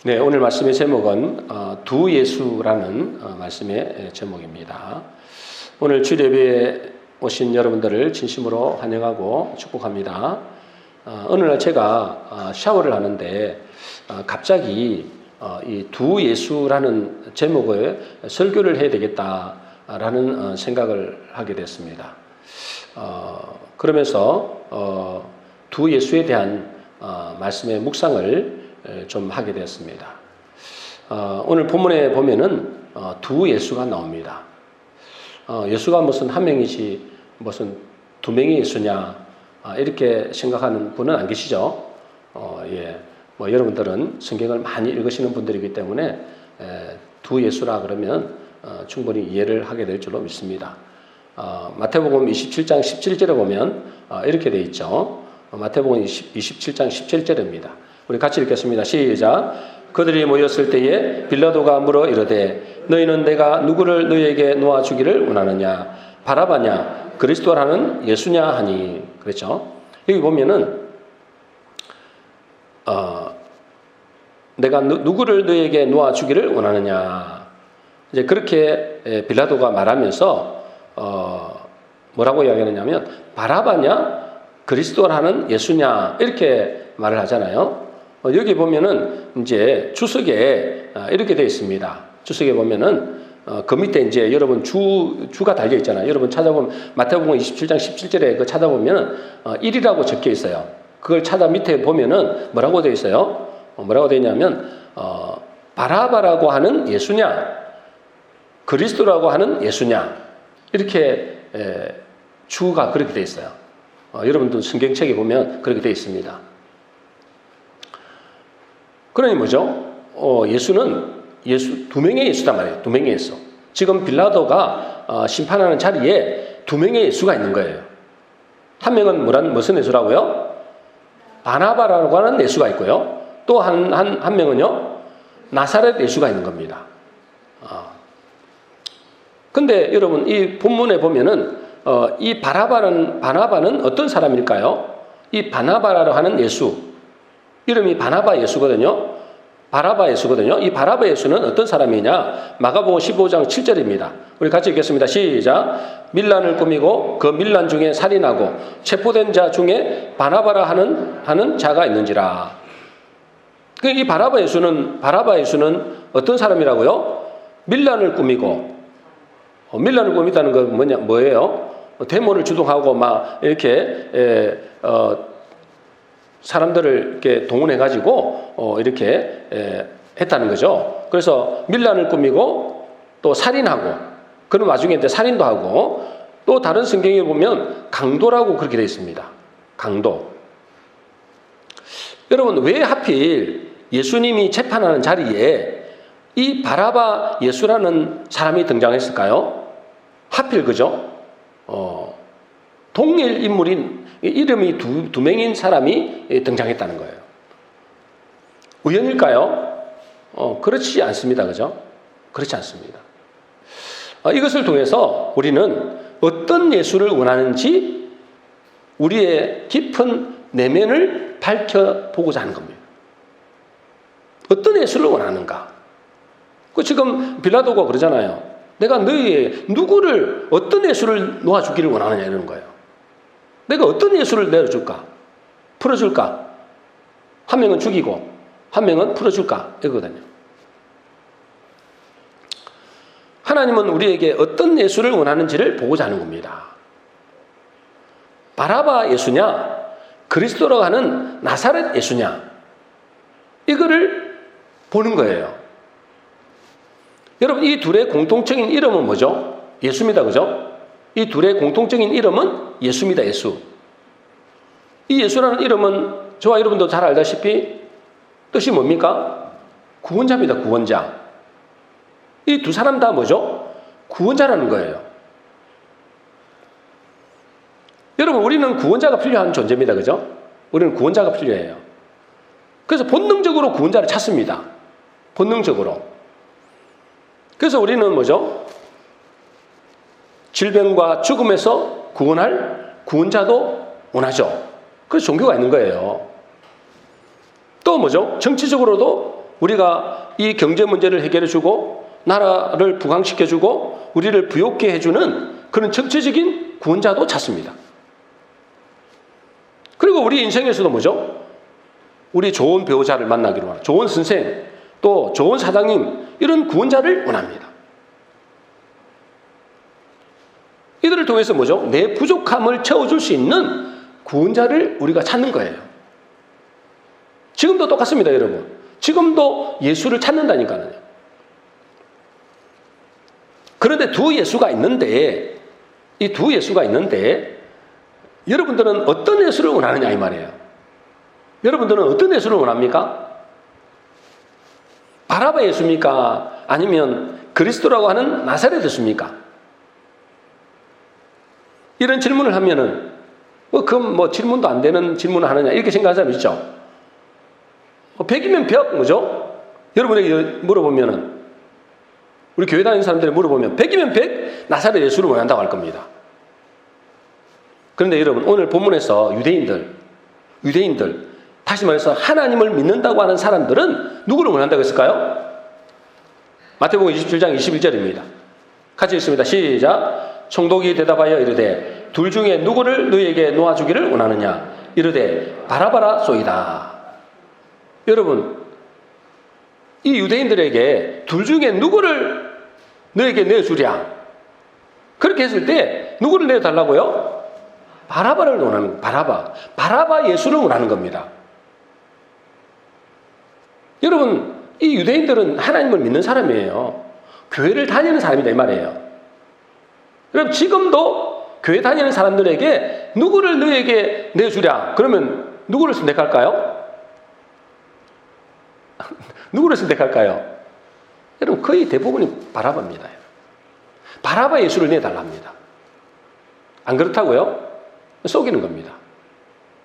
네, 오늘 말씀의 제목은 두 예수라는 말씀의 제목입니다. 오늘 주일예배에 오신 여러분들을 진심으로 환영하고 축복합니다. 어느 날 제가 샤워를 하는데 갑자기 이 두 예수라는 제목을 설교를 해야 되겠다라는 생각을 하게 됐습니다. 그러면서 두 예수에 대한 말씀의 묵상을 좀 하게 되었습니다. 오늘 본문에 보면은 두 예수가 나옵니다. 예수가 무슨 한 명이지 무슨 두 명의 예수냐 이렇게 생각하는 분은 안 계시죠? 뭐 여러분들은 성경을 많이 읽으시는 분들이기 때문에 두 예수라 그러면 충분히 이해를 하게 될 줄로 믿습니다. 마태복음 27장 17절에 보면 이렇게 돼 있죠. 마태복음 27장 17절입니다. 우리 같이 읽겠습니다. 시작. 그들이 모였을 때에 빌라도가 물어 이르되 너희는 내가 누구를 너희에게 놓아주기를 원하느냐 바라바냐 그리스도라는 예수냐 하니 그랬죠. 여기 보면은 내가 누구를 너희에게 놓아주기를 원하느냐 이제 그렇게 빌라도가 말하면서 뭐라고 이야기하느냐면 바라바냐 그리스도라는 예수냐 이렇게 말을 하잖아요. 여기 보면은 이제 주석에 이렇게 되어 있습니다. 주석에 보면은 그 밑에 이제 여러분 주가 달려 있잖아요. 여러분 찾아보면 마태복음 27장 17절에 그 찾아보면 1이라고 적혀 있어요. 그걸 찾아 밑에 보면은 뭐라고 되어 있어요? 뭐라고 되어 있냐면 바라바라고 하는 예수냐 그리스도라고 하는 예수냐 이렇게 주가 그렇게 되어 있어요. 여러분도 성경책에 보면 그렇게 되어 있습니다. 그러니 뭐죠? 예수는 두 명의 예수단 말이에요. 두 명의 예수. 지금 빌라도가 심판하는 자리에 두 명의 예수가 있는 거예요. 한 명은 무슨 예수라고요? 바나바라고 하는 예수가 있고요. 또 한 명은요? 나사렛 예수가 있는 겁니다. 근데 여러분 이 본문에 보면은 이 바나바는 어떤 사람일까요? 이 바나바라고 하는 예수. 이름이 바나바 예수거든요. 바라바 예수거든요. 이 바라바 예수는 어떤 사람이냐? 마가복음 15장 7절입니다. 우리 같이 읽겠습니다. 시작. 밀란을 꾸미고 그 밀란 중에 살인하고 체포된 자 중에 바나바라 하는 자가 있는지라. 이 바라바 예수는 어떤 사람이라고요? 밀란을 꾸미고 밀란을 꾸미다는 건 뭐예요? 데모를 주동하고 막 이렇게 사람들을 이렇게 동원해가지고 이렇게 했다는 거죠. 그래서 밀란을 꾸미고 또 살인하고 그런 와중에 이제 살인도 하고 또 다른 성경에 보면 강도라고 그렇게 되어 있습니다. 강도. 여러분 왜 하필 예수님이 재판하는 자리에 이 바라바 예수라는 사람이 등장했을까요? 하필 그죠? 동일 인물인 이름이 두 명인 사람이 등장했다는 거예요. 우연일까요? 그렇지 않습니다. 그죠? 그렇지 않습니다. 이것을 통해서 우리는 어떤 예수를 원하는지 우리의 깊은 내면을 밝혀보고자 하는 겁니다. 어떤 예수를 원하는가? 지금 빌라도가 그러잖아요. 내가 너희의 누구를 어떤 예수를 놓아주기를 원하느냐 이러는 거예요. 내가 어떤 예수를 내려줄까? 풀어줄까? 한 명은 죽이고 한 명은 풀어줄까? 이거거든요. 하나님은 우리에게 어떤 예수를 원하는지를 보고자 하는 겁니다. 바라바 예수냐? 그리스도라고 하는 나사렛 예수냐? 이거를 보는 거예요. 여러분 이 둘의 공통적인 이름은 뭐죠? 예수입니다. 그죠? 이 둘의 공통적인 이름은 예수입니다. 예수. 이 예수라는 이름은 저와 여러분도 잘 알다시피 뜻이 뭡니까? 구원자입니다. 구원자. 이 두 사람 다 뭐죠? 구원자라는 거예요. 여러분 우리는 구원자가 필요한 존재입니다. 그죠? 우리는 구원자가 필요해요. 그래서 본능적으로 구원자를 찾습니다. 본능적으로. 그래서 우리는 뭐죠? 질병과 죽음에서 구원할 구원자도 원하죠. 그래서 종교가 있는 거예요. 또 뭐죠? 정치적으로도 우리가 이 경제 문제를 해결해주고 나라를 부강시켜주고 우리를 부욕게 해주는 그런 정체적인 구원자도 찾습니다. 그리고 우리 인생에서도 뭐죠? 우리 좋은 배우자를 만나기로 하는 좋은 선생, 또 좋은 사장님, 이런 구원자를 원합니다. 이들을 통해서 뭐죠? 내 부족함을 채워줄 수 있는 구원자를 우리가 찾는 거예요. 지금도 똑같습니다, 여러분. 지금도 예수를 찾는다니까요. 그런데 두 예수가 있는데, 이 두 예수가 있는데, 여러분들은 어떤 예수를 원하느냐 이 말이에요. 여러분들은 어떤 예수를 원합니까? 바라바 예수입니까? 아니면 그리스도라고 하는 나사렛 예수입니까? 이런 질문을 하면은 질문도 안 되는 질문을 하느냐 이렇게 생각하는 사람 있죠. 100이면 100 뭐죠? 여러분에게 물어보면은 우리 교회 다니는 사람들이 물어보면 100이면 100 나사렛 예수를 원한다고 할 겁니다. 그런데 여러분 오늘 본문에서 유대인들 다시 말해서 하나님을 믿는다고 하는 사람들은 누구를 원한다고 했을까요? 마태복음 27장 21절입니다. 같이 읽습니다. 시작. 총독이 대답하여 이르되 둘 중에 누구를 너희에게 놓아주기를 원하느냐? 이르되 바라바라 소이다. 여러분 이 유대인들에게 둘 중에 누구를 너에게 내주랴? 그렇게 했을 때 누구를 내달라고요? 바라바를 원하는 바라바 예수를 원하는 겁니다. 여러분 이 유대인들은 하나님을 믿는 사람이에요. 교회를 다니는 사람이다 이 말이에요. 그럼 지금도 교회 다니는 사람들에게 누구를 너에게 내주랴? 그러면 누구를 선택할까요? 누구를 선택할까요? 여러분 거의 대부분이 바라바입니다. 바라바 예수를 내달랍니다. 안 그렇다고요? 속이는 겁니다.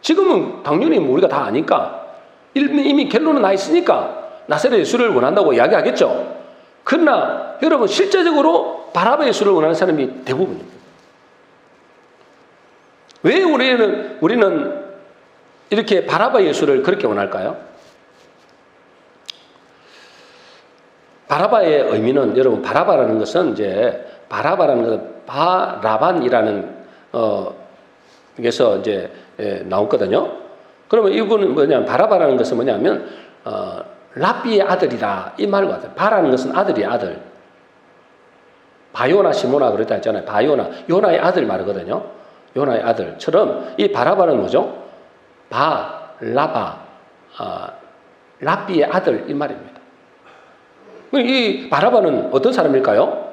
지금은 당연히 우리가 다 아니까 이미 결론은 나 있으니까 나사렛 예수를 원한다고 이야기하겠죠. 그러나 여러분 실제적으로 바라바 예수를 원하는 사람이 대부분입니다. 왜 우리는 이렇게 바라바 예수를 그렇게 원할까요? 바라바의 의미는 여러분 바라바라는 것은 이제 바라바라는 것은 바라반이라는 여기서 이제 나왔거든요. 그러면 이분은 뭐냐면 바라바라는 것은 뭐냐면 랍비의 아들이다 이 말과 같아요. 바라는 것은 아들이에요, 아들. 바요나 시모나 그랬다 했잖아요. 바요나 요나의 아들 말이거든요. 요나의 아들처럼 이 바라바는 뭐죠? 랍비의 아들 이 말입니다. 이 바라바는 어떤 사람일까요?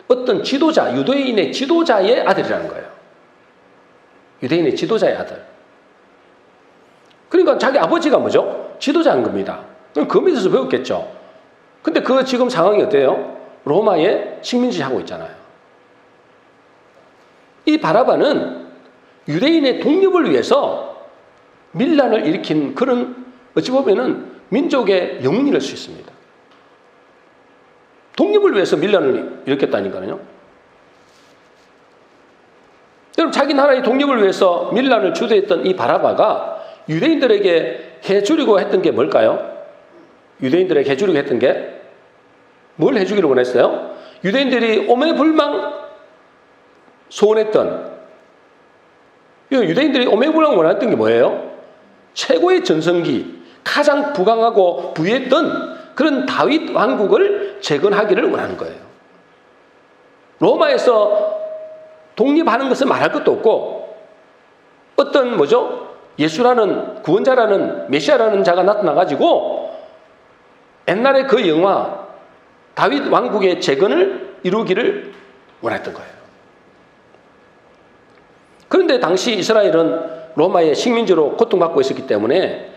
어떤 지도자, 유대인의 지도자의 아들이라는 거예요. 유대인의 지도자의 아들. 그러니까 자기 아버지가 뭐죠? 지도자인 겁니다. 그럼 그 밑에서 배웠겠죠. 근데 그 지금 상황이 어때요? 로마의 식민지 하고 있잖아요. 이 바라바는 유대인의 독립을 위해서 밀란을 일으킨 그런 어찌 보면은 민족의 영웅이랄 수 있습니다. 독립을 위해서 밀란을 일으켰다니까요. 여러분 자기 나라의 독립을 위해서 밀란을 주도했던 이 바라바가 유대인들에게 해주려고 했던 게 뭘까요? 유대인들에게 해주려고 했던 게 뭘 해주기를 원했어요? 유대인들이 오매불망 소원했던 유대인들이 오매불망 원했던 게 뭐예요? 최고의 전성기, 가장 부강하고 부유했던 그런 다윗 왕국을 재건하기를 원하는 거예요. 로마에서 독립하는 것은 말할 것도 없고 어떤 뭐죠? 예수라는 구원자라는 메시아라는 자가 나타나가지고 옛날에 그 영화 다윗 왕국의 재건을 이루기를 원했던 거예요. 그런데 당시 이스라엘은 로마의 식민지로 고통받고 있었기 때문에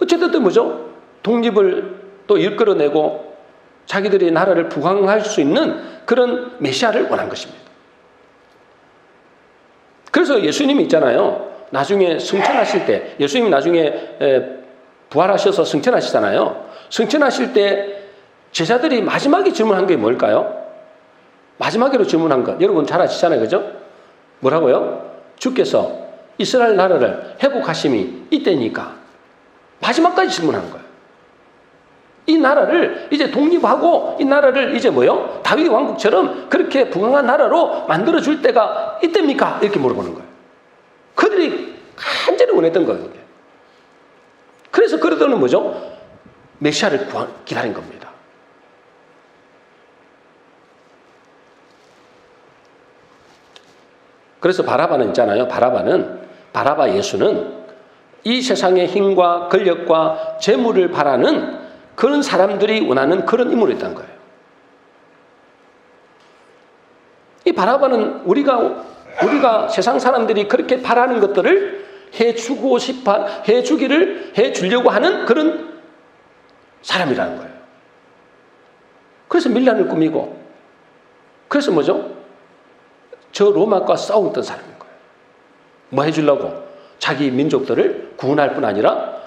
어쨌든 뭐죠? 독립을 또 이끌어내고 자기들이 나라를 부강할 수 있는 그런 메시아를 원한 것입니다. 그래서 예수님이 있잖아요. 나중에 승천하실 때 예수님이 나중에 부활하셔서 승천하시잖아요. 승천하실 때 제자들이 마지막에 질문한 게 뭘까요? 마지막으로 질문한 것 여러분 잘 아시잖아요. 그죠? 뭐라고요? 주께서 이스라엘 나라를 회복하심이 이때니까 마지막까지 질문하는 거예요. 이 나라를 이제 독립하고 이 나라를 이제 뭐요? 다윗 왕국처럼 그렇게 부강한 나라로 만들어줄 때가 이때입니까? 이렇게 물어보는 거예요. 그들이 간절히 원했던 거예요. 그래서 그러더니 뭐죠? 메시아를 기다린 겁니다. 그래서 바라바는 있잖아요. 바라바 예수는 이 세상의 힘과 권력과 재물을 바라는 그런 사람들이 원하는 그런 인물이었다는 거예요. 이 바라바는 우리가 세상 사람들이 그렇게 바라는 것들을 해주려고 하는 그런 사람이라는 거예요. 그래서 밀란을 꾸미고, 그래서 뭐죠? 저 로마과 싸우던 사람인 거예요. 뭐 해주려고? 자기 민족들을 구원할 뿐 아니라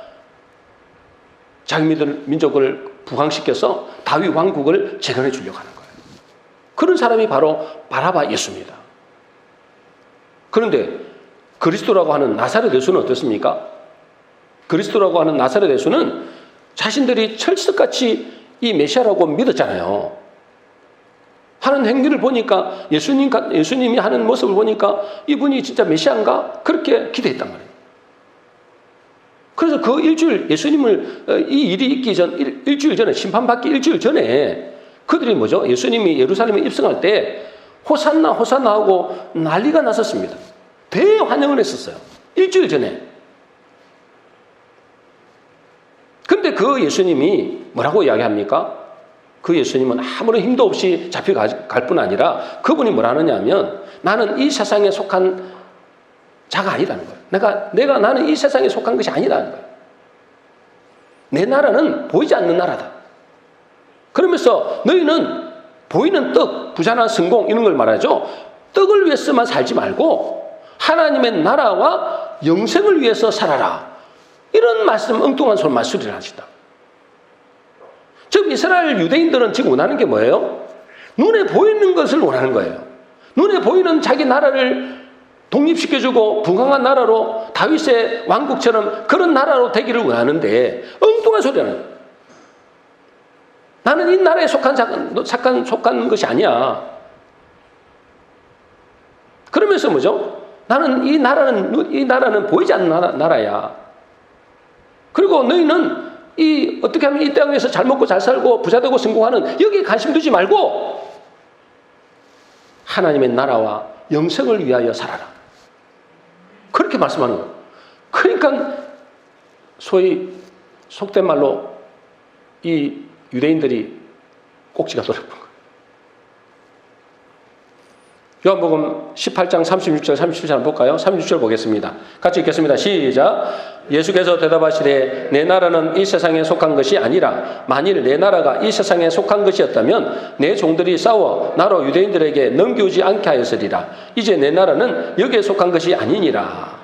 자기 민족을 부강시켜서 다윗 왕국을 재건해 주려고 하는 거예요. 그런 사람이 바로 바라바 예수입니다. 그런데 그리스도라고 하는 나사렛 예수는 어떻습니까? 그리스도라고 하는 나사렛 예수는 자신들이 철석같이 이 메시아라고 믿었잖아요. 하는 행위를 보니까 예수님이 하는 모습을 보니까 이분이 진짜 메시아인가? 그렇게 기대했단 말이에요. 그래서 그 예수님을 이 일이 있기 전 일주일 전에 심판받기 일주일 전에 그들이 뭐죠? 예수님이 예루살렘에 입성할 때 호산나 호산나 하고 난리가 났었습니다. 대환영을 했었어요. 일주일 전에. 그런데 그 예수님이 뭐라고 이야기합니까? 그 예수님은 아무런 힘도 없이 잡혀갈 뿐 아니라 그분이 뭐라 하느냐 하면 나는 이 세상에 속한 자가 아니라는 거예요. 나는 이 세상에 속한 것이 아니라는 거예요. 내 나라는 보이지 않는 나라다. 그러면서 너희는 보이는 떡, 부자나 성공 이런 걸 말하죠. 떡을 위해서만 살지 말고 하나님의 나라와 영생을 위해서 살아라. 이런 말씀, 엉뚱한 말씀을 하시다. 즉 이스라엘 유대인들은 지금 원하는 게 뭐예요? 눈에 보이는 것을 원하는 거예요. 눈에 보이는 자기 나라를 독립시켜주고 부강한 나라로 다윗의 왕국처럼 그런 나라로 되기를 원하는데 엉뚱한 소리는 나는 이 나라에 속한 것이 아니야. 그러면서 뭐죠? 나는 이 나라는 보이지 않는 나라야. 그리고 너희는 어떻게 하면 이 땅에서 잘 먹고 잘 살고 부자되고 성공하는 여기에 관심 두지 말고 하나님의 나라와 영생을 위하여 살아라. 그렇게 말씀하는 거예요. 그러니까 소위 속된 말로 이 유대인들이 꼭지가 돌아본 거예요. 요한복음 18장 36절 37절 한번 볼까요? 36절 보겠습니다. 같이 읽겠습니다. 시작. 예수께서 대답하시되 내 나라는 이 세상에 속한 것이 아니라 만일 내 나라가 이 세상에 속한 것이었다면 내 종들이 싸워 나로 유대인들에게 넘겨오지 않게 하였으리라. 이제 내 나라는 여기에 속한 것이 아니니라.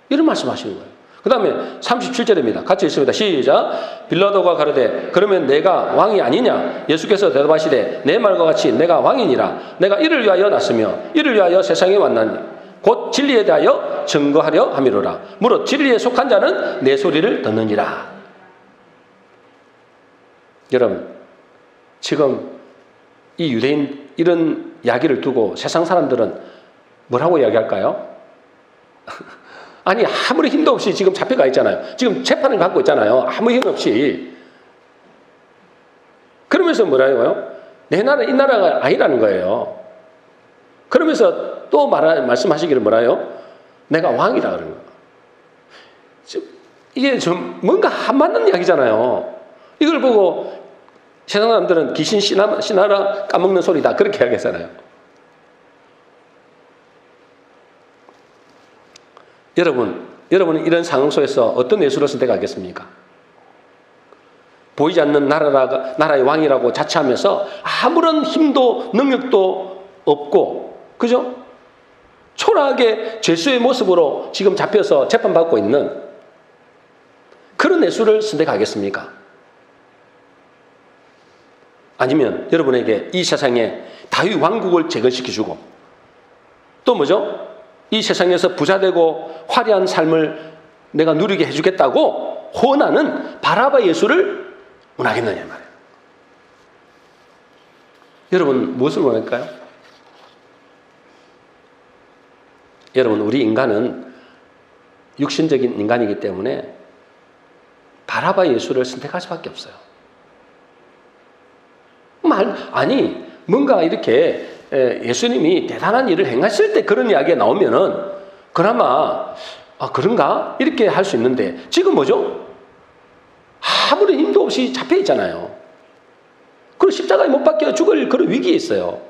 이런 말씀하시는 거예요. 그 다음에 37절입니다. 같이 읽습니다. 시작. 빌라도가 가로되 그러면 내가 왕이 아니냐? 예수께서 대답하시되 내 말과 같이 내가 왕이니라. 내가 이를 위하여 났으며 이를 위하여 세상에 왔나니 곧 진리에 대하여 증거하려 함이로라. 무릇 진리에 속한 자는 내 소리를 듣느니라. 여러분 지금 이 유대인 이런 이야기를 두고 세상 사람들은 뭐라고 이야기할까요? 아니 아무리 힘도 없이 지금 잡혀가 있잖아요. 지금 재판을 받고 있잖아요. 아무 힘 없이. 그러면서 뭐라고요? 내 나라 이 나라가 아니라는 거예요. 그러면서 또 말씀하시기를 뭐라요? 내가 왕이다 그러는 거예요. 이게 좀 뭔가 안 맞는 이야기잖아요. 이걸 보고 세상 사람들은 귀신 신하라 까먹는 소리다 그렇게 이야기하잖아요. 여러분은 이런 상황 속에서 어떤 예수를 선택하겠습니까? 보이지 않는 나라의 왕이라고 자처하면서 아무런 힘도 능력도 없고, 그죠? 초라하게 죄수의 모습으로 지금 잡혀서 재판받고 있는 그런 예수를 선택하겠습니까? 아니면 여러분에게 이 세상에 다윗 왕국을 재건시켜주고 또 뭐죠? 이 세상에서 부자되고 화려한 삶을 내가 누리게 해주겠다고 혼하는 바라바 예수를 원하겠느냐 말이에요. 여러분 무엇을 원할까요? 여러분 우리 인간은 육신적인 인간이기 때문에 바라바 예수를 선택할 수밖에 없어요. 아니 뭔가 이렇게 예수님이 대단한 일을 행하실 때 그런 이야기가 나오면은 그나마 그런가? 이렇게 할 수 있는데 지금 뭐죠? 아무런 힘도 없이 잡혀 있잖아요. 그리고 십자가에 못 박혀 죽을 그런 위기에 있어요.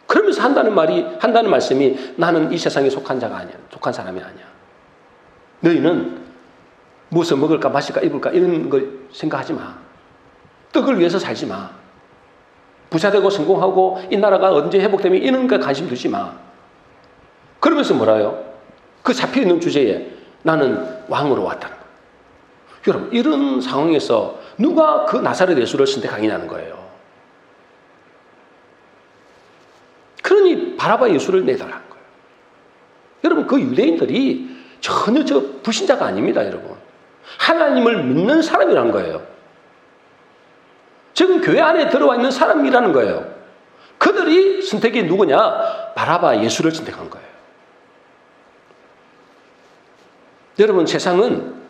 그러면서 한다는 말씀이 나는 이 세상에 속한 자가 아니야. 속한 사람이 아니야. 너희는 무엇을 먹을까 마실까 입을까 이런 걸 생각하지 마. 떡을 위해서 살지 마. 부자되고 성공하고 이 나라가 언제 회복되면 이런 거 관심 두지 마. 그러면서 뭐라요? 그 잡혀있는 주제에 나는 왕으로 왔다는 거예요. 여러분 이런 상황에서 누가 그 나사렛 예수를 선택하겠냐는 거예요. 그러니 바라바 예수를 내달라는 거예요. 여러분 그 유대인들이 전혀 불신자가 아닙니다. 여러분 하나님을 믿는 사람이라는 거예요. 지금 교회 안에 들어와 있는 사람이라는 거예요. 그들이 선택이 누구냐? 바라바 예수를 선택한 거예요. 여러분 세상은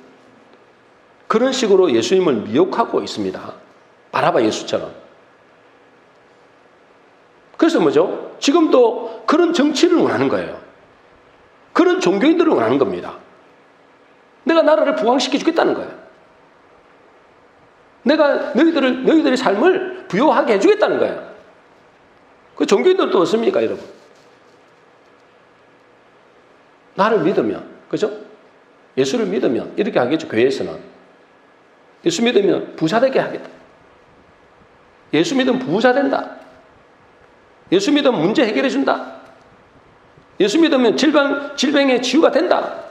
그런 식으로 예수님을 미혹하고 있습니다. 바라바 예수처럼. 그래서 뭐죠? 지금도 그런 정치를 원하는 거예요. 그런 종교인들을 원하는 겁니다. 내가 나라를 부강시켜 주겠다는 거예요. 내가 너희들의 삶을 부요하게 해주겠다는 거예요. 그 종교인들도 어떻습니까, 여러분? 나를 믿으면, 그죠? 예수를 믿으면 이렇게 하겠죠, 교회에서는. 예수 믿으면 부자 되게 하겠다. 예수 믿으면 부자 된다. 예수 믿으면 문제 해결해 준다. 예수 믿으면 질병의 치유가 된다.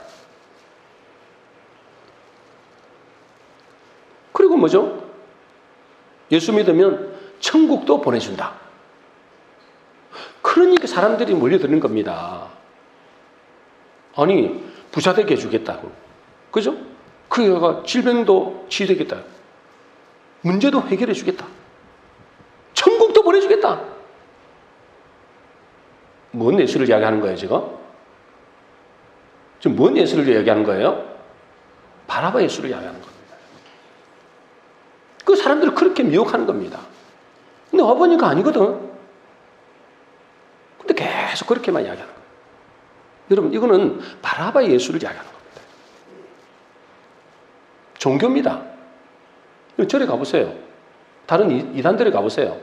그리고 뭐죠? 예수 믿으면 천국도 보내준다. 그러니까 사람들이 몰려드는 겁니다. 아니 부자 되게 해주겠다고. 그죠? 그가 질병도 치유되겠다. 문제도 해결해 주겠다. 천국도 보내주겠다. 뭔 예수를 이야기하는 거예요, 지금? 지금 뭔 예수를 이야기하는 거예요? 바라바 예수를 이야기하는 겁니다. 그 사람들을 그렇게 미혹하는 겁니다. 근데 와보니까 아니거든. 근데 계속 그렇게만 이야기하는 거예요. 여러분, 이거는 바라바 예수를 이야기하는 겁니다. 종교입니다. 절에 가보세요. 다른 이단들에 가보세요.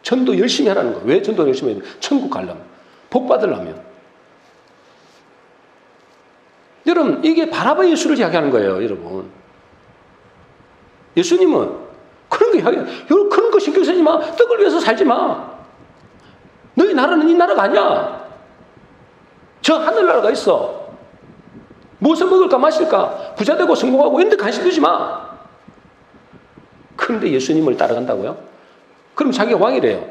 전도 열심히 하라는 거예요. 왜 전도 열심히 해야 돼요? 천국 가려면. 복 받으려면. 여러분, 이게 바라바 예수를 이야기하는 거예요, 여러분. 예수님은 그런 거 이야기해요. 그런 거 신경 쓰지 마. 떡을 위해서 살지 마. 너희 나라는 이 나라가 아니야. 저 하늘나라가 있어. 무엇을 먹을까 마실까 부자 되고 성공하고 이런 데 관심 두지 마. 그런데 예수님을 따라간다고요? 그럼 자기가 왕이래요.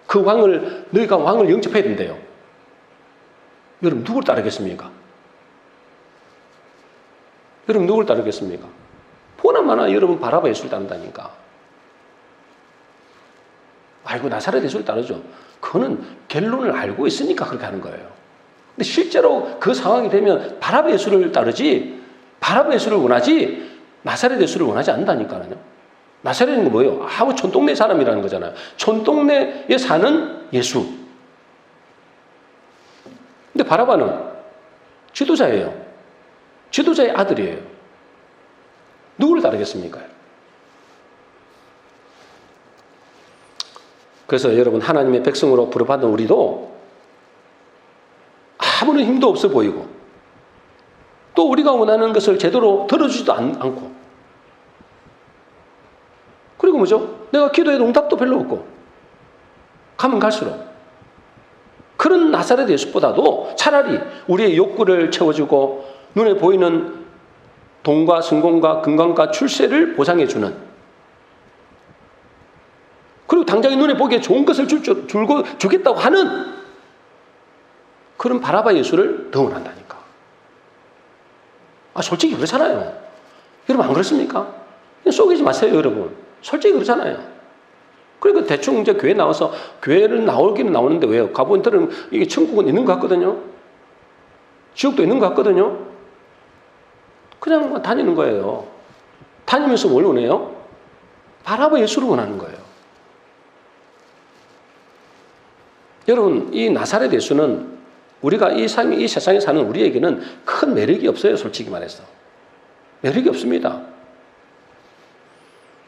그 왕을 너희가 왕을 영접해야 된대요. 여러분 누굴 따르겠습니까? 여러분 누굴 따르겠습니까? 보나마나 여러분 바라바 예수를 따른다니까. 아이고 나사렛 예수를 따르죠. 그거는 결론을 알고 있으니까 그렇게 하는 거예요. 근데 실제로 그 상황이 되면 바라바 예수를 따르지 바라바 예수를 원하지 나사렛 예수를 원하지 않는다니까요. 나사렛은 뭐예요? 아무 촌동네 사람이라는 거잖아요. 촌동네에 사는 예수. 근데 바라바는 지도자예요. 지도자의 아들이에요. 누구를 따르겠습니까? 그래서 여러분 하나님의 백성으로 부름받은 우리도 아무런 힘도 없어 보이고 또 우리가 원하는 것을 제대로 들어주지도 않고 그리고 뭐죠? 내가 기도해도 응답도 별로 없고 가면 갈수록 그런 나사렛 예수보다도 차라리 우리의 욕구를 채워주고 눈에 보이는 돈과 성공과 건강과 출세를 보장해주는 그리고 당장에 눈에 보기에 좋은 것을 주겠다고 하는 그런 바라바 예수를 더 원한다니까. 솔직히 그렇잖아요. 여러분 안 그렇습니까? 속이지 마세요, 여러분. 솔직히 그렇잖아요. 그러니까 대충 이제 교회 나와서 교회를 나오기는 나오는데 왜요? 가보니까 이게 천국은 있는 것 같거든요. 지옥도 있는 것 같거든요. 그냥 다니는 거예요. 다니면서 뭘 원해요? 바라바 예수를 원하는 거예요. 여러분, 이 나사렛 예수는 우리가 이 세상에 사는 우리에게는 큰 매력이 없어요, 솔직히 말해서. 매력이 없습니다.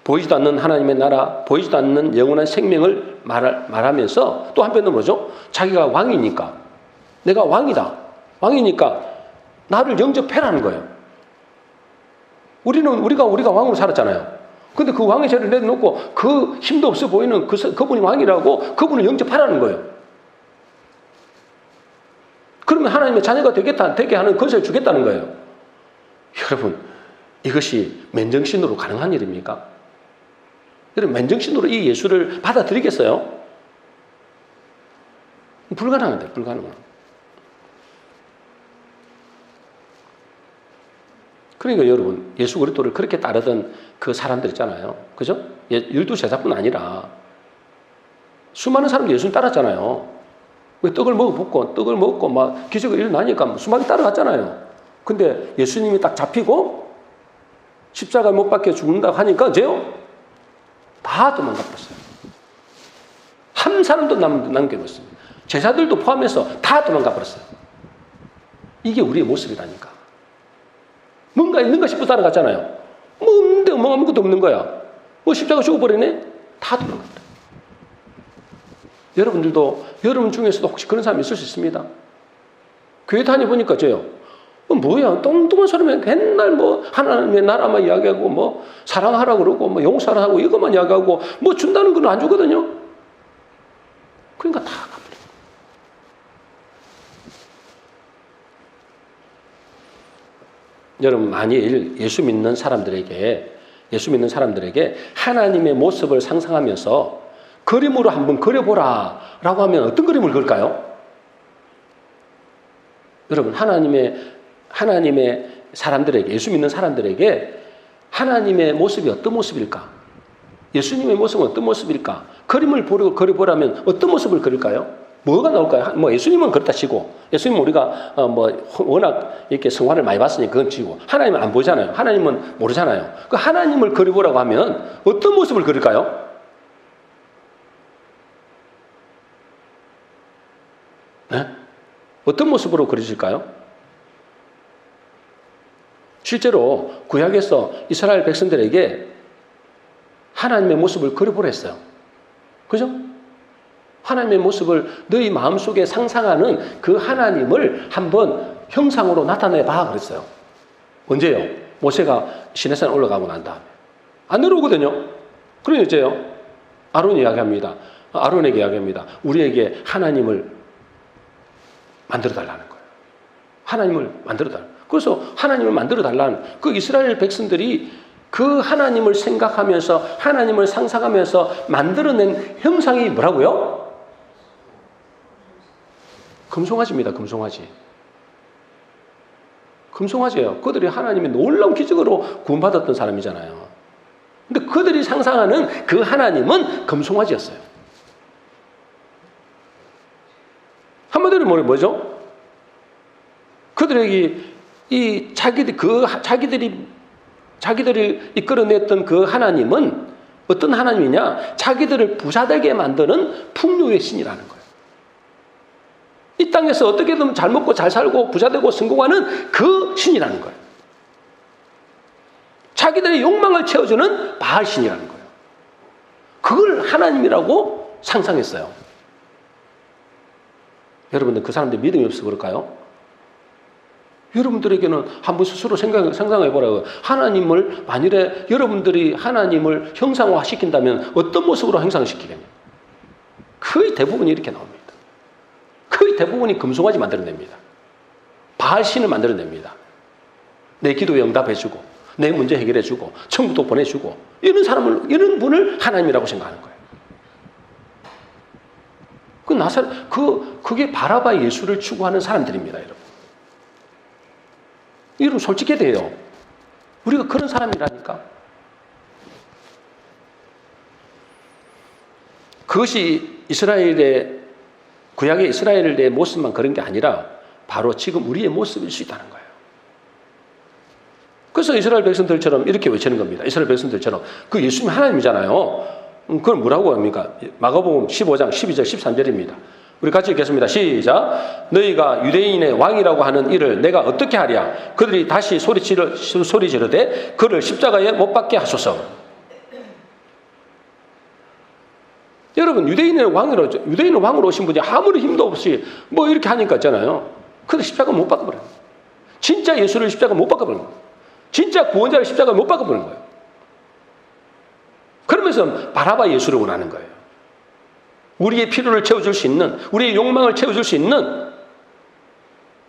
보이지도 않는 하나님의 나라, 보이지도 않는 영원한 생명을 말하면서 또 한편으로 뭐죠? 자기가 왕이니까, 내가 왕이다. 왕이니까 나를 영접해라는 거예요. 우리가 왕으로 살았잖아요. 근데 그 왕의 자리를 내려놓고 그 힘도 없어 보이는 그분이 왕이라고 그분을 영접하라는 거예요. 그러면 하나님의 자녀가 되게 하는 것을 주겠다는 거예요. 여러분, 이것이 맨정신으로 가능한 일입니까? 여러분, 맨정신으로 이 예수를 받아들이겠어요? 불가능한데, 불가능한. 그러니까 여러분, 예수 그리스도를 그렇게 따르던 그 사람들 있잖아요. 그죠? 12제자뿐 아니라 수많은 사람들이 예수를 따랐잖아요. 왜 떡을 먹고 막 기적이 일어나니까 수많이 따라갔잖아요. 근데 예수님이 딱 잡히고 십자가에 못 박혀 죽는다고 하니까 이제요, 다 도망가버렸어요. 한 사람도 남겨놓습니다. 제자들도 포함해서 다 도망가버렸어요. 이게 우리의 모습이라니까. 뭔가 있는가 싶어 따라갔잖아요. 뭐 없는데 뭐 아무것도 없는 거야. 뭐 십자가 죽어버리네? 다 도망갔다. 여러분들도, 여러분 중에서도 혹시 그런 사람이 있을 수 있습니다. 교회 다녀보니까 저요, 뭐야, 똥뚱한 사람이 맨날 뭐 하나님의 나라만 이야기하고 뭐 사랑하라 그러고 뭐 용서하라고 이것만 이야기하고 뭐 준다는 건 안 주거든요. 그러니까 다 가버려요. 여러분, 만일 예수 믿는 사람들에게 하나님의 모습을 상상하면서 그림으로 한번 그려보라 라고 하면 어떤 그림을 그릴까요? 여러분, 하나님의 사람들에게, 예수 믿는 사람들에게 하나님의 모습이 어떤 모습일까? 예수님의 모습은 어떤 모습일까? 그림을 그려보라면 어떤 모습을 그릴까요? 뭐가 나올까요? 뭐 예수님은 그렇다 치고, 예수님은 우리가 워낙 이렇게 성화를 많이 봤으니 그건 치고, 하나님은 안 보잖아요. 하나님은 모르잖아요. 그 하나님을 그려보라고 하면 어떤 모습을 그릴까요? 네? 어떤 모습으로 그려질까요? 실제로 구약에서 이스라엘 백성들에게 하나님의 모습을 그려보라 했어요. 그죠? 하나님의 모습을 너희 마음속에 상상하는 그 하나님을 한번 형상으로 나타내봐 그랬어요. 언제요? 모세가 시내산에 올라가고 난 다음에. 안 내려오거든요. 그러니 이제요, 아론에게 이야기합니다. 우리에게 하나님을 만들어달라는 거예요. 하나님을 만들어달라. 그래서 하나님을 만들어달라는 그 이스라엘 백성들이 그 하나님을 생각하면서 하나님을 상상하면서 만들어낸 형상이 뭐라고요? 금송아지입니다. 금송아지예요. 그들이 하나님의 놀라운 기적으로 구원받았던 사람이잖아요. 근데 그들이 상상하는 그 하나님은 금송아지였어요. 한마디로 뭐죠? 그들에게 자기들이 이끌어냈던 그 하나님은 어떤 하나님이냐? 자기들을 부자되게 만드는 풍요의 신이라는 거예요. 이 땅에서 어떻게든 잘 먹고 잘 살고 부자되고 성공하는 그 신이라는 거예요. 자기들의 욕망을 채워주는 바알 신이라는 거예요. 그걸 하나님이라고 상상했어요. 여러분들, 그 사람들 믿음이 없어서 그럴까요? 여러분들에게는 한번 스스로 상상해 보라고요. 하나님을, 만일에 여러분들이 하나님을 형상화시킨다면 어떤 모습으로 형상시키겠냐? 거의 대부분이 이렇게 나옵니다. 거의 대부분이 금송아지 만들어냅니다. 바알신을 만들어냅니다. 내 기도에 응답해주고, 내 문제 해결해주고, 천국도 보내주고, 이런 분을 하나님이라고 생각하는 거예요. 그게 바라바 예수를 추구하는 사람들입니다, 여러분. 여러분, 솔직히 돼요. 우리가 그런 사람이라니까. 그것이 구약의 이스라엘의 모습만 그런 게 아니라 바로 지금 우리의 모습일 수 있다는 거예요. 그래서 이스라엘 백성들처럼 이렇게 외치는 겁니다. 이스라엘 백성들처럼. 그 예수님이 하나님이잖아요. 그걸 뭐라고 합니까? 마가복음 15장 12절 13절입니다. 우리 같이 읽겠습니다. 시작. 너희가 유대인의 왕이라고 하는 이를 내가 어떻게 하랴? 그들이 다시 소리 지르되 그를 십자가에 못 박게 하소서. 여러분, 유대인의 왕으로 오신 분이 아무리 힘도 없이 뭐 이렇게 하니까 있잖아요. 그들 십자가 못 박아버려요. 진짜 예수를 십자가 못 박아버리는 거예요. 진짜 구원자를 십자가 못 박아버리는 거예요. 그러면서 바라바 예수를 원하는 거예요. 우리의 필요를 채워줄 수 있는, 우리의 욕망을 채워줄 수 있는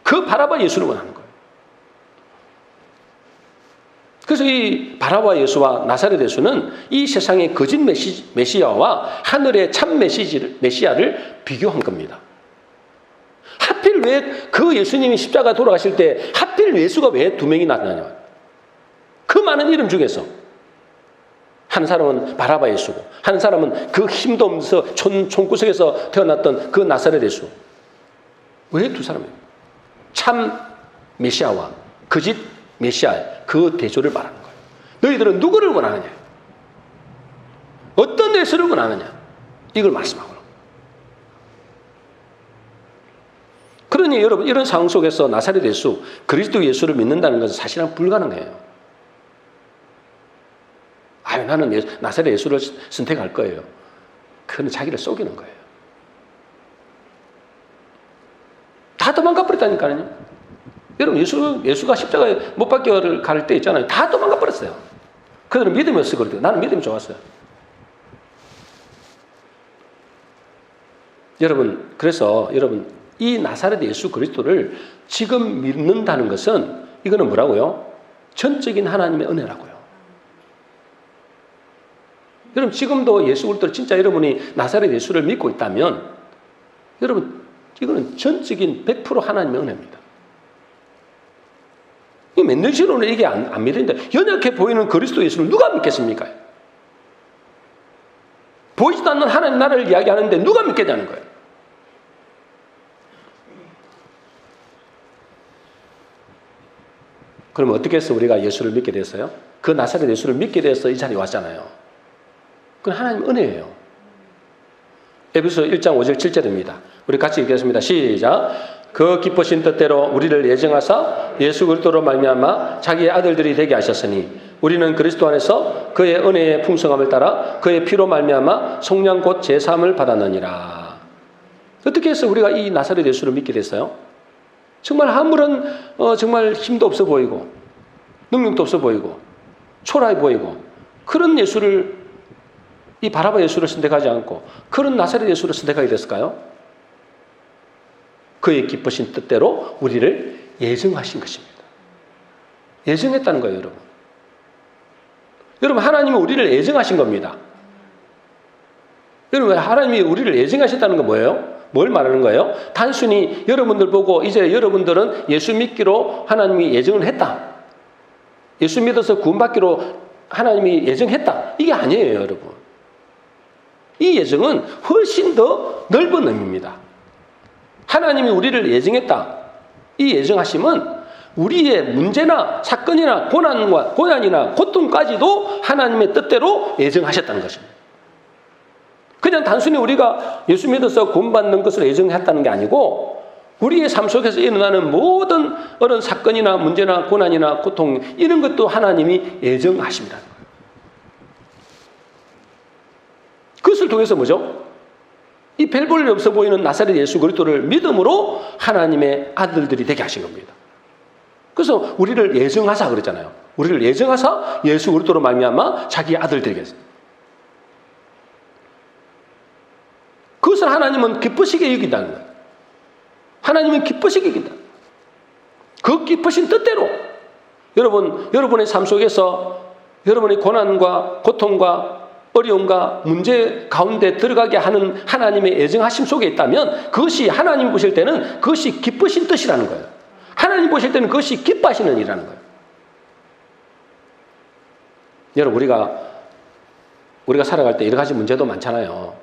그 바라바 예수를 원하는 거예요. 그래서 이 바라바 예수와 나사렛 예수는 이 세상의 거짓 메시아와 하늘의 참 메시아를 비교한 겁니다. 하필 왜 그 예수님이 십자가 돌아가실 때 하필 예수가 왜 두 명이 나타나냐? 그 많은 이름 중에서 한 사람은 바라바 예수고 한 사람은 그 힘도 없어서 총구석에서 태어났던 그 나사렛 예수. 왜 두 사람이에요? 참 메시아와 거짓 메시아 그 대조를 말하는 거예요. 너희들은 누구를 원하느냐? 어떤 예수를 원하느냐? 이걸 말씀하고. 그러니 여러분 이런 상황 속에서 나사렛 예수, 그리스도 예수를 믿는다는 것은 사실은 불가능해요. 나는 나사렛 예수를 선택할 거예요. 그건 자기를 속이는 거예요. 다 도망가 버렸다니까요. 여러분 예수가 십자가에 못 박혀 갈 때 있잖아요. 다 도망가 버렸어요. 그들은 믿음이 없어 그랬대요. 나는 믿음이 좋았어요. 그래서 여러분 이 나사렛 예수 그리스도를 지금 믿는다는 것은 이거는 뭐라고요? 전적인 하나님의 은혜라고요. 여러분 지금도 예수 그리스도를 진짜 여러분이 나사렛 예수를 믿고 있다면 여러분 이거는 전적인 100% 하나님의 은혜입니다. 이 맨날식으로는 이게 안 믿는데 연약해 보이는 그리스도 예수를 누가 믿겠습니까? 보이지도 않는 하나님 나라를 이야기하는데 누가 믿겠냐는 거예요. 그러면 어떻게 해서 우리가 예수를 믿게 됐어요? 그 나사렛 예수를 믿게 돼서 이 자리에 왔잖아요. 그건 하나님 은혜예요. 에베소 1장 5절 7절입니다. 우리 같이 읽겠습니다. 시작. 그 기쁘신 뜻대로 우리를 예정하사 예수 그리스도로 말미암아 자기의 아들들이 되게 하셨으니 우리는 그리스도 안에서 그의 은혜의 풍성함을 따라 그의 피로 말미암아 속량 곧 제사함을 받았느니라. 어떻게 해서 우리가 이 나사렛 예수를 믿게 됐어요? 정말 아무런 정말 힘도 없어 보이고 능력도 없어 보이고 초라해 보이고 그런 예수를 이 바라바 예수를 선택하지 않고 그런 나사렛 예수를 선택하게 됐을까요? 그의 기쁘신 뜻대로 우리를 예정하신 것입니다. 예정했다는 거예요, 여러분. 여러분, 하나님은 우리를 예정하신 겁니다. 여러분, 하나님이 우리를 예정하셨다는 건 뭐예요? 뭘 말하는 거예요? 단순히 여러분들 보고 이제 여러분들은 예수 믿기로 하나님이 예정을 했다. 예수 믿어서 구원받기로 하나님이 예정했다. 이게 아니에요, 여러분. 이 예정은 훨씬 더 넓은 의미입니다. 하나님이 우리를 예정했다. 이 예정하심은 우리의 문제나 사건이나 고난이나 고통까지도 하나님의 뜻대로 예정하셨다는 것입니다. 그냥 단순히 우리가 예수 믿어서 구원받는 것을 예정했다는 게 아니고 우리의 삶 속에서 일어나는 모든 어떤 사건이나 문제나 고난이나 고통 이런 것도 하나님이 예정하십니다. 그것을 통해서 뭐죠? 이 별 볼 일 없어 보이는 나사렛 예수 그리스도를 믿음으로 하나님의 아들들이 되게 하신 겁니다. 그래서 우리를 예정하사 그랬잖아요. 우리를 예정하사 예수 그리스도로 말미암아 자기 아들들에게 했습니다. 그것을 하나님은 기쁘시게 여긴다는 거예요. 하나님은 기쁘시게 여긴다. 그 기쁘신 뜻대로 여러분의 삶 속에서 여러분의 고난과 고통과 어려움과 문제 가운데 들어가게 하는 하나님의 예정하심 속에 있다면 그것이 하나님 보실 때는 그것이 기쁘신 뜻이라는 거예요. 하나님 보실 때는 그것이 기뻐하시는 일이라는 거예요. 여러분, 우리가 살아갈 때 여러 가지 문제도 많잖아요.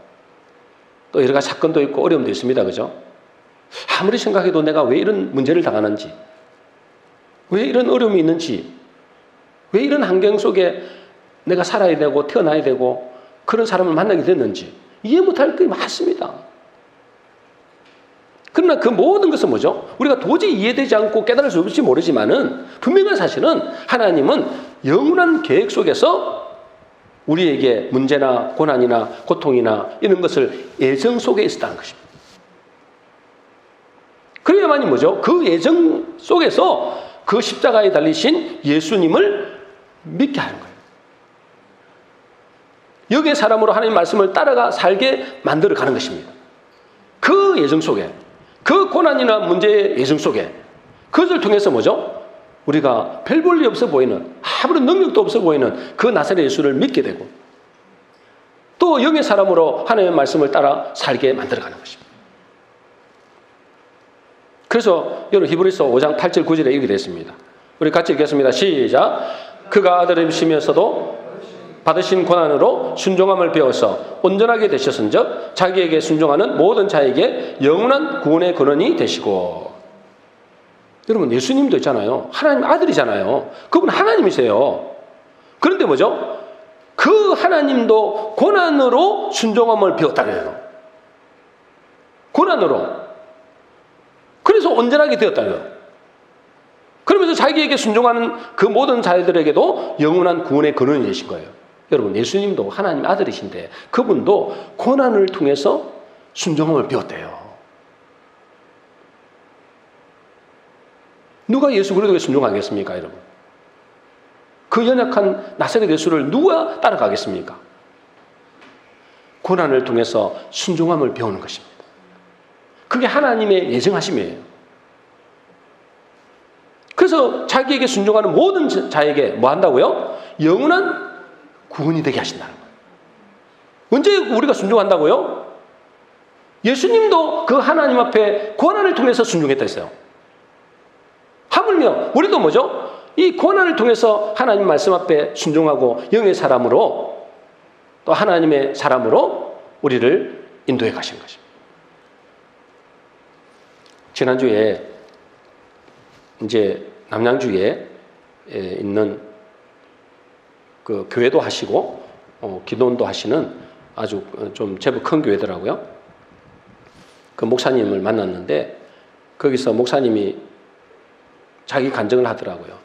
또 여러 가지 사건도 있고 어려움도 있습니다. 그죠? 아무리 생각해도 내가 왜 이런 문제를 당하는지, 왜 이런 어려움이 있는지, 왜 이런 환경 속에 내가 살아야 되고 태어나야 되고 그런 사람을 만나게 됐는지 이해 못할 게 많습니다. 그러나 그 모든 것은 뭐죠? 우리가 도저히 이해되지 않고 깨달을 수 없을지 모르지만은 분명한 사실은 하나님은 영원한 계획 속에서 우리에게 문제나 고난이나 고통이나 이런 것을 예정 속에 있었다는 것입니다. 그래야만이 뭐죠? 그 예정 속에서 그 십자가에 달리신 예수님을 믿게 하는 거예요. 여기의 사람으로 하나님 말씀을 따라가 살게 만들어 가는 것입니다. 그 예정 속에, 그 고난이나 문제의 예정 속에, 그것을 통해서 뭐죠? 우리가 별 볼일 없어 보이는, 아무런 능력도 없어 보이는 그 나사렛 예수를 믿게 되고 또 영의 사람으로 하나님의 말씀을 따라 살게 만들어 가는 것입니다. 그래서 여러분 히브리서 5장 8절 9절에 이렇게 되어 있습니다. 우리 같이 읽겠습니다. 시작. 그가 아들이시면서도 받으신 고난으로 순종함을 배워서 온전하게 되셨은즉 자기에게 순종하는 모든 자에게 영원한 구원의 근원이 되시고. 여러분, 예수님도 있잖아요. 하나님 아들이잖아요. 그분 하나님이세요. 그런데 뭐죠? 그 하나님도 고난으로 순종함을 배웠다고요. 고난으로. 그래서 온전하게 되었다고요. 그러면서 자기에게 순종하는 그 모든 자들에게도 영원한 구원의 근원이 되신 거예요. 여러분, 예수님도 하나님 아들이신데 그분도 고난을 통해서 순종함을 배웠대요. 누가 예수 그리스도에 순종하겠습니까, 여러분? 그 연약한 나사렛 예수를 누가 따라가겠습니까? 고난을 통해서 순종함을 배우는 것입니다. 그게 하나님의 예정하심이에요. 그래서 자기에게 순종하는 모든 자에게 뭐 한다고요? 영원한 구원이 되게 하신다는 거예요. 언제 우리가 순종한다고요? 예수님도 그 하나님 앞에 고난을 통해서 순종했다 했어요. 하물며 우리도 뭐죠? 이 고난을 통해서 하나님 말씀 앞에 순종하고 영의 사람으로 또 하나님의 사람으로 우리를 인도해 가신 것입니다. 지난주에 이제 남양주에 있는 그 교회도 하시고 기도원도 하시는 아주 좀 제법 큰 교회더라고요. 그 목사님을 만났는데 거기서 목사님이 자기 간증을 하더라고요.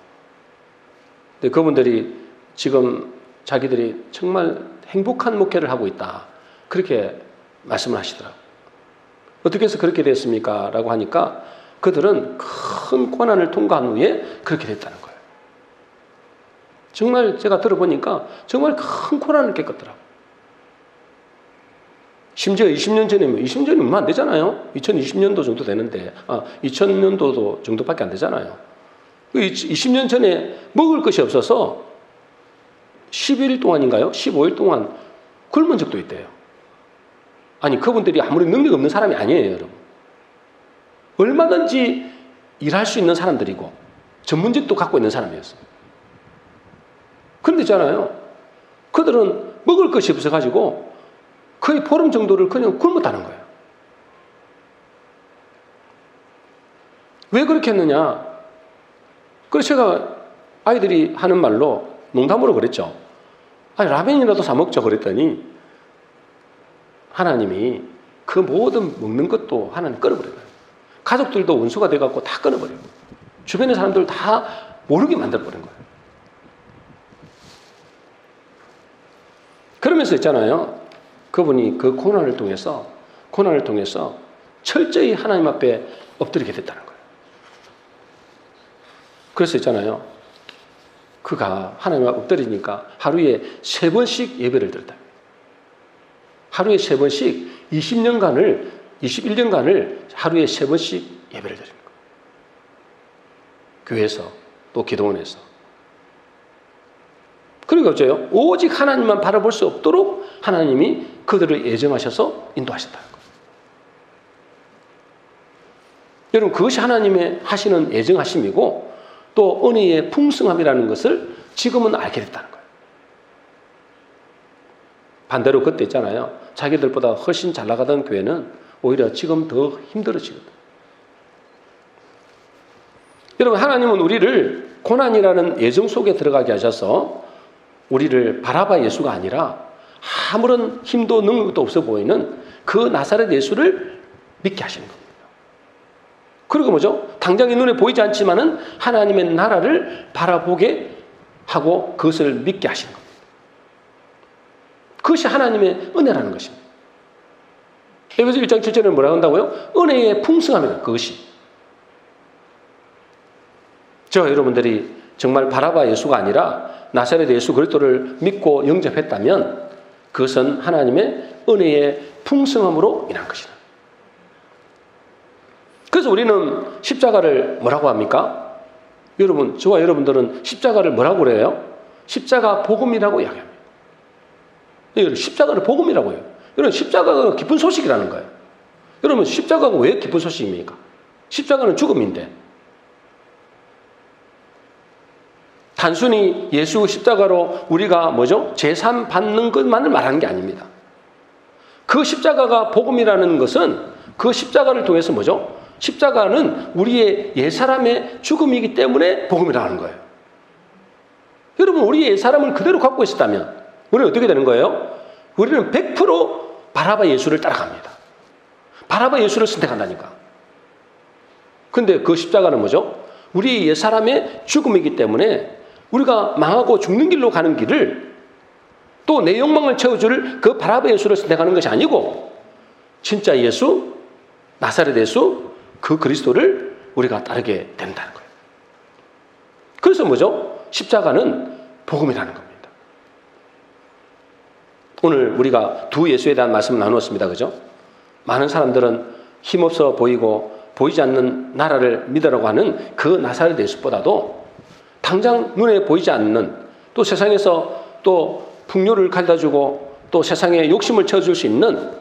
근데 그분들이 지금 자기들이 정말 행복한 목회를 하고 있다. 그렇게 말씀을 하시더라고요. 어떻게 해서 그렇게 됐습니까? 라고 하니까 그들은 큰 고난을 통과한 후에 그렇게 됐다는 거예요. 정말 제가 들어보니까 정말 큰 고난을 겪었더라고요. 심지어 20년 전이면 20년 전이면 얼마 안 되잖아요. 2020년도 정도 되는데 2000년도 정도밖에 안 되잖아요. 20년 전에 먹을 것이 없어서 10일 동안인가요? 15일 동안 굶은 적도 있대요. 아니, 그분들이 아무리 능력 없는 사람이 아니에요, 여러분. 얼마든지 일할 수 있는 사람들이고 전문직도 갖고 있는 사람이었어요. 그런데 있잖아요. 그들은 먹을 것이 없어가지고 거의 보름 정도를 그냥 굶었다는 거예요. 왜 그렇게 했느냐? 그래서 제가 아이들이 하는 말로 농담으로 그랬죠. 아니, 라면이라도 사 먹자 그랬더니 하나님이 그 모든 먹는 것도 하나님 끊어버려요. 가족들도 원수가 돼갖고 다 끊어버려요. 주변의 사람들 다 모르게 만들어버린 거예요. 그러면서 있잖아요. 그분이 그 고난을 통해서 철저히 하나님 앞에 엎드리게 됐다는 거예요. 그래서 있잖아요. 그가 하나님 앞에 엎드리니까 하루에 3번씩 예배를 드렸다. 하루에 3번씩 21년간을 하루에 3번씩 예배를 드립니다. 교회에서 또 기도원에서. 그러니까 어째요? 오직 하나님만 바라볼 수 없도록 하나님이 그들을 예정하셔서 인도하셨다는 거예요. 여러분, 그것이 하나님의 하시는 예정하심이고 또 은혜의 풍성함이라는 것을 지금은 알게 됐다는 거예요. 반대로 그때 있잖아요. 자기들보다 훨씬 잘 나가던 교회는 오히려 지금 더 힘들어지거든. 여러분, 하나님은 우리를 고난이라는 예정 속에 들어가게 하셔서 우리를 바라바 예수가 아니라 아무런 힘도 능력도 없어 보이는 그 나사렛 예수를 믿게 하시는 겁니다. 그리고 뭐죠? 당장의 눈에 보이지 않지만은 하나님의 나라를 바라보게 하고 그것을 믿게 하시는 겁니다. 그것이 하나님의 은혜라는 것입니다. 에베소 1장 7절에 뭐라고 한다고요? 은혜의 풍성함이다. 그것이. 저 여러분들이 정말 바라바 예수가 아니라 나사렛 예수 그리스도를 믿고 영접했다면 그것은 하나님의 은혜의 풍성함으로 인한 것이다. 그래서 우리는 십자가를 뭐라고 합니까? 여러분, 저와 여러분들은 십자가를 뭐라고 그래요? 십자가 복음이라고 이야기합니다. 십자가를 복음이라고 해요. 여러분, 십자가가 기쁜 소식이라는 거예요. 여러분, 십자가가 왜 기쁜 소식입니까? 십자가는 죽음인데. 단순히 예수 십자가로 우리가 뭐죠? 제산 받는 것만을 말하는 게 아닙니다. 그 십자가가 복음이라는 것은 그 십자가를 통해서 뭐죠? 십자가는 우리의 옛사람의 죽음이기 때문에 복음이라는 거예요. 여러분, 우리의 옛사람을 그대로 갖고 있었다면 우리는 어떻게 되는 거예요? 우리는 100% 바라바 예수를 따라갑니다. 바라바 예수를 선택한다니까. 근데 그 십자가는 뭐죠? 우리 옛사람의 죽음이기 때문에 우리가 망하고 죽는 길로 가는 길을 또 내 욕망을 채워줄 그 바라바 예수를 선택하는 것이 아니고 진짜 예수, 나사렛 예수, 그 그리스도를 우리가 따르게 된다는 거예요. 그래서 뭐죠? 십자가는 복음이라는 겁니다. 오늘 우리가 두 예수에 대한 말씀을 나누었습니다. 그죠? 많은 사람들은 힘없어 보이고 보이지 않는 나라를 믿으라고 하는 그 나사렛 예수보다도 당장 눈에 보이지 않는 또 세상에서 또 풍요를 가져다주고 또 세상에 욕심을 채워줄 수 있는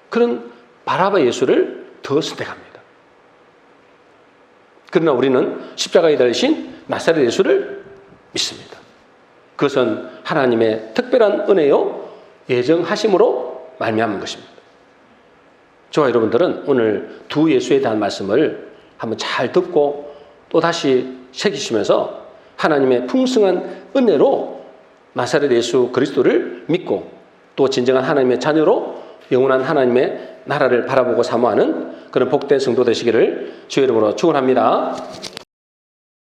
그런 바라바 예수를 더 선택합니다. 그러나 우리는 십자가에 달리신 나사렛 예수를 믿습니다. 그것은 하나님의 특별한 은혜요 예정하심으로 말미암은 것입니다. 저와 여러분들은 오늘 두 예수에 대한 말씀을 한번 잘 듣고 또 다시 새기시면서 하나님의 풍성한 은혜로 나사렛 예수 그리스도를 믿고 또 진정한 하나님의 자녀로 영원한 하나님의 나라를 바라보고 사모하는 그런 복된 성도 되시기를 주의 이름으로 축원합니다.